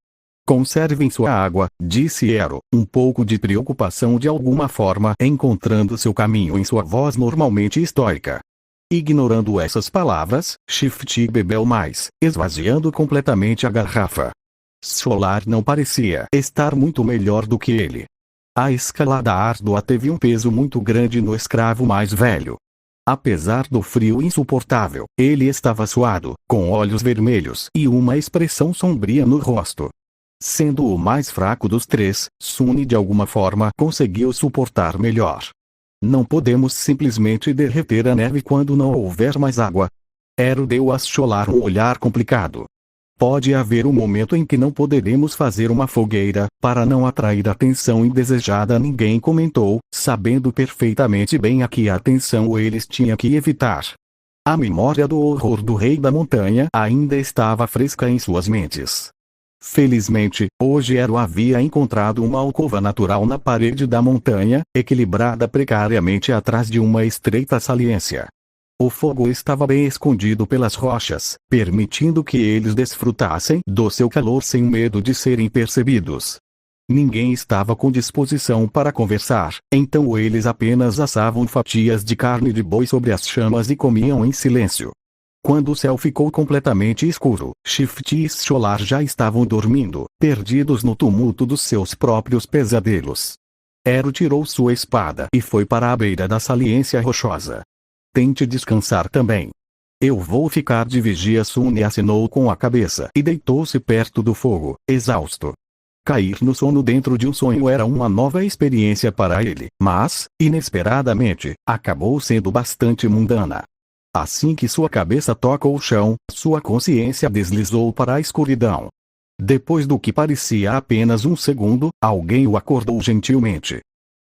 Conservem sua água, disse Ero, um pouco de preocupação de alguma forma encontrando seu caminho em sua voz normalmente estoica. Ignorando essas palavras, Shifty bebeu mais, esvaziando completamente a garrafa. Solar não parecia estar muito melhor do que ele. A escalada árdua teve um peso muito grande no escravo mais velho. Apesar do frio insuportável, ele estava suado, com olhos vermelhos e uma expressão sombria no rosto. Sendo o mais fraco dos três, Sunny de alguma forma conseguiu suportar melhor. Não podemos simplesmente derreter a neve quando não houver mais água. Ero deu a Solar um olhar complicado. Pode haver um momento em que não poderemos fazer uma fogueira, para não atrair atenção indesejada, ninguém comentou, sabendo perfeitamente bem a que atenção eles tinham que evitar. A memória do horror do Rei da Montanha ainda estava fresca em suas mentes. Felizmente, hoje Ero havia encontrado uma alcova natural na parede da montanha, equilibrada precariamente atrás de uma estreita saliência. O fogo estava bem escondido pelas rochas, permitindo que eles desfrutassem do seu calor sem medo de serem percebidos. Ninguém estava com disposição para conversar, então eles apenas assavam fatias de carne de boi sobre as chamas e comiam em silêncio. Quando o céu ficou completamente escuro, Shifty e Solar já estavam dormindo, perdidos no tumulto dos seus próprios pesadelos. Ero tirou sua espada e foi para a beira da saliência rochosa. Tente descansar também. Eu vou ficar de vigia. Sunny assinou com a cabeça e deitou-se perto do fogo, exausto. Cair no sono dentro de um sonho era uma nova experiência para ele, mas, inesperadamente, acabou sendo bastante mundana. Assim que sua cabeça tocou o chão, sua consciência deslizou para a escuridão. Depois do que parecia apenas um segundo, alguém o acordou gentilmente.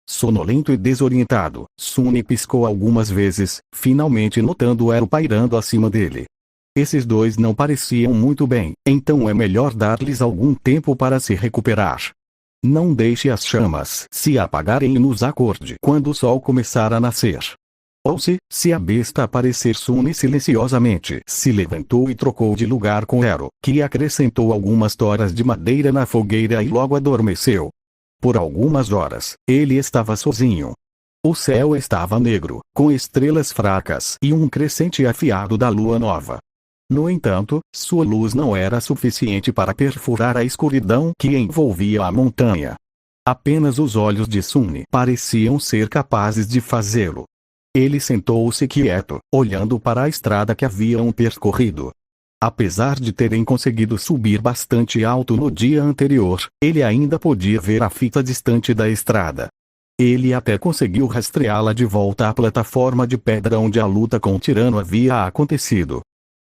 Sonolento e desorientado, Sunny piscou algumas vezes, finalmente notando Ero pairando acima dele. Esses dois não pareciam muito bem, então é melhor dar-lhes algum tempo para se recuperar. Não deixe as chamas se apagarem e nos acorde quando o sol começar a nascer. Ou se a besta aparecer. Sunny silenciosamente se levantou e trocou de lugar com Ero, que acrescentou algumas toras de madeira na fogueira e logo adormeceu. Por algumas horas, ele estava sozinho. O céu estava negro, com estrelas fracas e um crescente afiado da lua nova. No entanto, sua luz não era suficiente para perfurar a escuridão que envolvia a montanha. Apenas os olhos de Sunny pareciam ser capazes de fazê-lo. Ele sentou-se quieto, olhando para a estrada que haviam percorrido. Apesar de terem conseguido subir bastante alto no dia anterior, ele ainda podia ver a fita distante da estrada. Ele até conseguiu rastreá-la de volta à plataforma de pedra onde a luta com o tirano havia acontecido.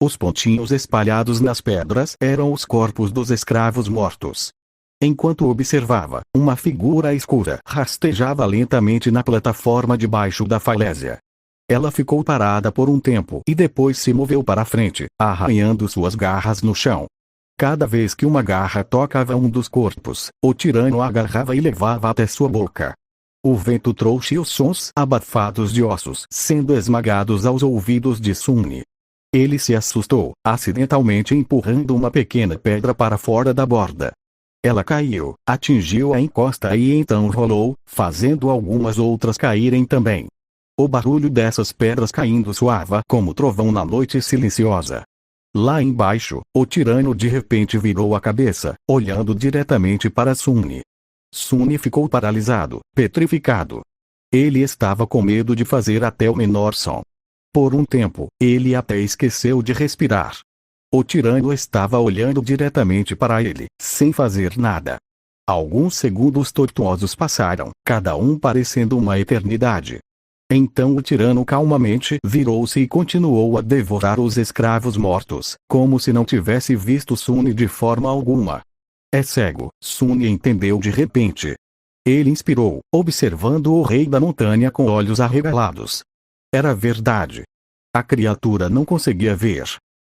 Os pontinhos espalhados nas pedras eram os corpos dos escravos mortos. Enquanto observava, uma figura escura rastejava lentamente na plataforma debaixo da falésia. Ela ficou parada por um tempo e depois se moveu para a frente, arranhando suas garras no chão. Cada vez que uma garra tocava um dos corpos, o tirano a agarrava e levava até sua boca. O vento trouxe os sons abafados de ossos sendo esmagados aos ouvidos de Sunny. Ele se assustou, acidentalmente empurrando uma pequena pedra para fora da borda. Ela caiu, atingiu a encosta e então rolou, fazendo algumas outras caírem também. O barulho dessas pedras caindo soava como trovão na noite silenciosa. Lá embaixo, o tirano de repente virou a cabeça, olhando diretamente para Sunny. Sunny ficou paralisado, petrificado. Ele estava com medo de fazer até o menor som. Por um tempo, ele até esqueceu de respirar. O tirano estava olhando diretamente para ele, sem fazer nada. Alguns segundos tortuosos passaram, cada um parecendo uma eternidade. Então o tirano calmamente virou-se e continuou a devorar os escravos mortos, como se não tivesse visto Sunny de forma alguma. É cego, Sunny entendeu de repente. Ele inspirou, observando o rei da montanha com olhos arregalados. Era verdade. A criatura não conseguia ver.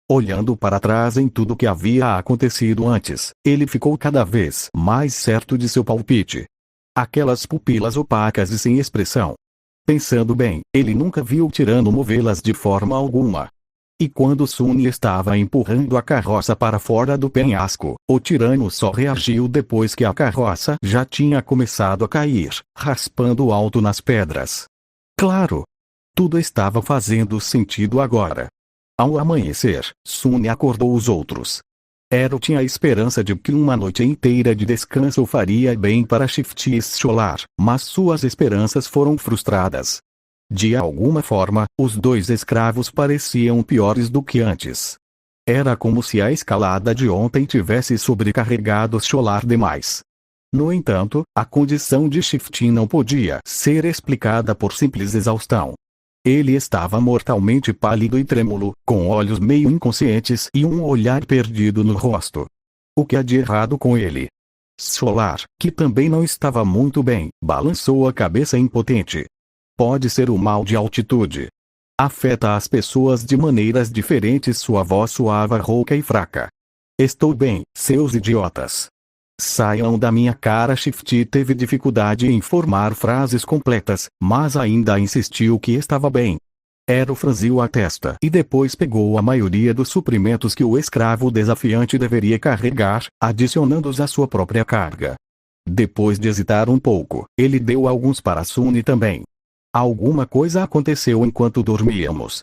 Olhando para trás em tudo que havia acontecido antes, ele ficou cada vez mais certo de seu palpite. Aquelas pupilas opacas e sem expressão. Pensando bem, ele nunca viu o tirano movê-las de forma alguma. E quando Sunny estava empurrando a carroça para fora do penhasco, o tirano só reagiu depois que a carroça já tinha começado a cair, raspando alto nas pedras. Claro! Tudo estava fazendo sentido agora. Ao amanhecer, Sunny acordou os outros. Ero tinha a esperança de que uma noite inteira de descanso faria bem para Shifty Scholar, mas suas esperanças foram frustradas. De alguma forma, os dois escravos pareciam piores do que antes. Era como se a escalada de ontem tivesse sobrecarregado Scholar demais. No entanto, a condição de Shifty não podia ser explicada por simples exaustão. Ele estava mortalmente pálido e trêmulo, com olhos meio inconscientes e um olhar perdido no rosto. O que há de errado com ele? Scholar, que também não estava muito bem, balançou a cabeça impotente. Pode ser o mal de altitude. Afeta as pessoas de maneiras diferentes. Sua voz soava rouca e fraca. Estou bem, seus idiotas. Saiam da minha cara. Shifty teve dificuldade em formar frases completas, mas ainda insistiu que estava bem. Ero franziu a testa e depois pegou a maioria dos suprimentos que o escravo desafiante deveria carregar, adicionando-os à sua própria carga. Depois de hesitar um pouco, ele deu alguns para Sunny também. Alguma coisa aconteceu enquanto dormíamos.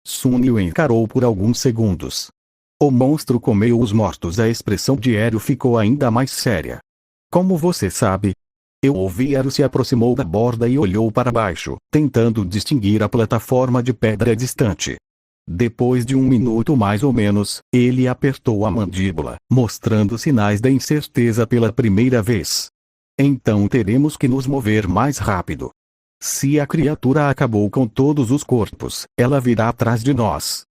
Sunny o encarou por alguns segundos. O monstro comeu os mortos. A expressão de Ero ficou ainda mais séria. Como você sabe? Eu ouvi. Ero se aproximou da borda e olhou para baixo, tentando distinguir a plataforma de pedra distante. Depois de um minuto mais ou menos, ele apertou a mandíbula, mostrando sinais de incerteza pela primeira vez. Então teremos que nos mover mais rápido. Se a criatura acabou com todos os corpos, ela virá atrás de nós.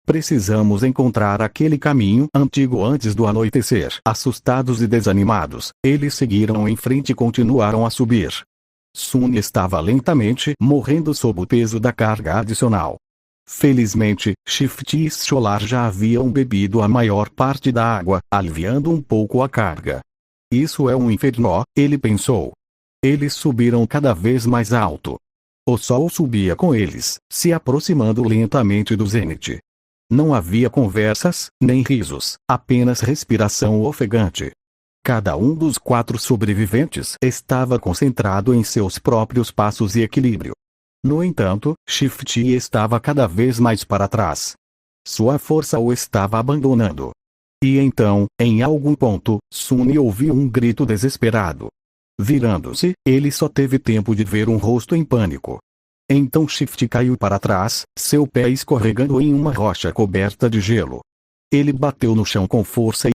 Precisamos encontrar aquele caminho antigo antes do anoitecer. Assustados e desanimados, eles seguiram em frente e continuaram a subir. Sunny estava lentamente morrendo sob o peso da carga adicional. Felizmente, Shift e Scholar já haviam bebido a maior parte da água, aliviando um pouco a carga. Isso é um inferno, ele pensou. Eles subiram cada vez mais alto. O sol subia com eles, se aproximando lentamente do zênite. Não havia conversas, nem risos, apenas respiração ofegante. Cada um dos 4 sobreviventes estava concentrado em seus próprios passos e equilíbrio. No entanto, Shift estava cada vez mais para trás. Sua força o estava abandonando. E então, em algum ponto, Sunny ouviu um grito desesperado. Virando-se, ele só teve tempo de ver um rosto em pânico. Então Shift caiu para trás, seu pé escorregando em uma rocha coberta de gelo. Ele bateu no chão com força